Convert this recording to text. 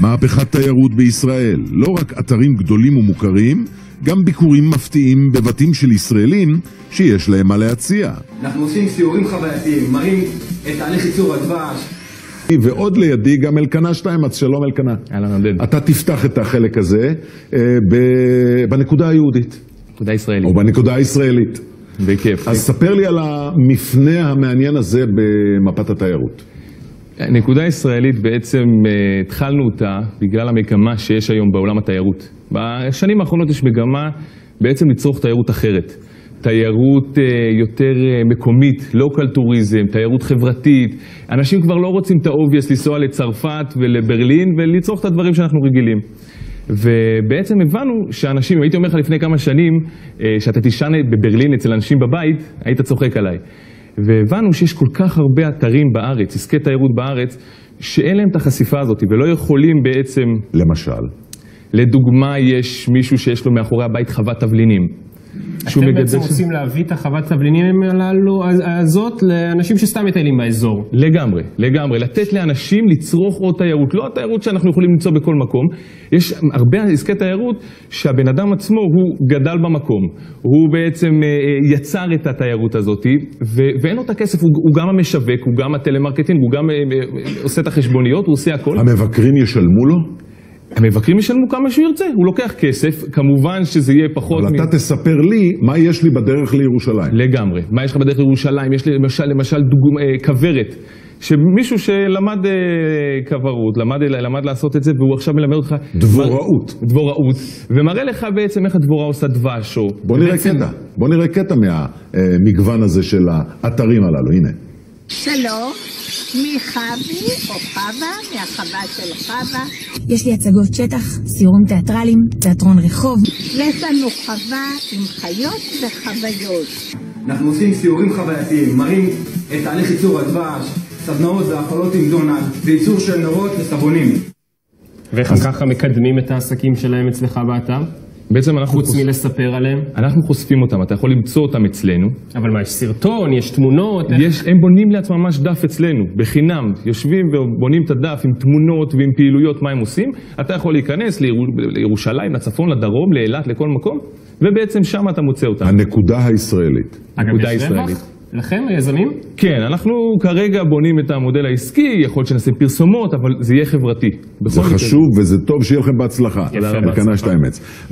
מהפכת תיירות בישראל, לא רק אתרים גדולים ומוכרים, גם ביקורים מפתיעים בבתים של ישראלים שיש להם מה להציע. אנחנו עושים סיורים חווייתיים, מראים את תהליך ייצור הדבש. ועוד לידי גם אלקנה שטיימץ, שלום אלקנה. אהלן עודד. אתה תפתח את החלק הזה בנקודה היהודית. נקודה ישראלית. או בנקודה הישראלית. בכיף. אז ספר לי על המפנה המעניין הזה במפת התיירות. נקודה ישראלית בעצם התחלנו אותה בגלל המגמה שיש היום בעולם התיירות. בשנים האחרונות יש מגמה בעצם לצרוך תיירות אחרת. תיירות יותר מקומית, לוקל טוריזם, תיירות חברתית. אנשים כבר לא רוצים את האובייס לנסוע לצרפת ולברלין ולצרוך את הדברים שאנחנו רגילים. ובעצם הבנו שאנשים, הייתי אומר לך לפני כמה שנים, שאתה תישן בברלין אצל אנשים בבית, היית צוחק עליי. והבנו שיש כל כך הרבה אתרים בארץ, עסקי תיירות בארץ, שאין להם את החשיפה הזאת ולא יכולים בעצם... למשל? לדוגמה, יש מישהו שיש לו מאחורי הבית חוות תבלינים. אתם בעצם רוצים להביא את החוות תבלינים הללו הזאת לאנשים שסתם מטיילים באזור. לגמרי, לגמרי. לתת לאנשים לצרוך עוד תיירות. לא התיירות שאנחנו יכולים למצוא בכל מקום. יש הרבה עסקי תיירות שהבן אדם עצמו הוא גדל במקום. הוא בעצם יצר את התיירות הזאת ואין לו את הכסף. הוא גם המשווק, הוא גם הטלמרקטינג, הוא גם עושה את החשבוניות, הוא עושה הכל. המבקרים ישלמו לו? המבקרים ישלמו כמה שהוא ירצה, הוא לוקח כסף, כמובן שזה יהיה פחות... אבל אתה תספר לי מה יש לי בדרך לירושלים. לגמרי, מה יש לך בדרך לירושלים? יש לי למשל כוורת, שמישהו שלמד כברות, למד לעשות את זה, והוא עכשיו מלמד אותך... דבוראות. דבוראות, ומראה לך בעצם איך הדבורה עושה דבש או... בוא נראה קטע מהמגוון הזה של האתרים הללו, הנה. שלום, מחבי או חווה, מהחווה של חווה. יש לי הצגות שטח, סיורים תיאטרליים, תיאטרון רחוב. יש לנו חווה עם חיות וחוויות. אנחנו עושים סיורים חווייתיים, מראים את תהליך ייצור הדבש, סדנאות והפעלות עם דונלד, וייצור של נרות וסבונים. ואיך ככה מקדמים את העסקים שלהם אצלך באתר? בעצם אנחנו חוץ מלספר עליהם? אנחנו חושפים אותם, אתה יכול למצוא אותם אצלנו. אבל מה, יש סרטון, יש תמונות? הם בונים לעצמם ממש דף אצלנו, בחינם. יושבים ובונים את הדף עם תמונות ועם פעילויות, מה הם עושים. אתה יכול להיכנס לירושלים, לצפון, לדרום, לאילת, לכל מקום, ובעצם שם אתה מוצא אותם. הנקודה הישראלית. אגב, יש רווח? לכם, היזמים? כן, אנחנו כרגע בונים את המודל העסקי, יכול להיות שנשים פרסומות, אבל זה יהיה חברתי. זה חשוב וזה טוב, שיהיה לכם בהצלחה. תודה רבה. אלקנה שטיימץ.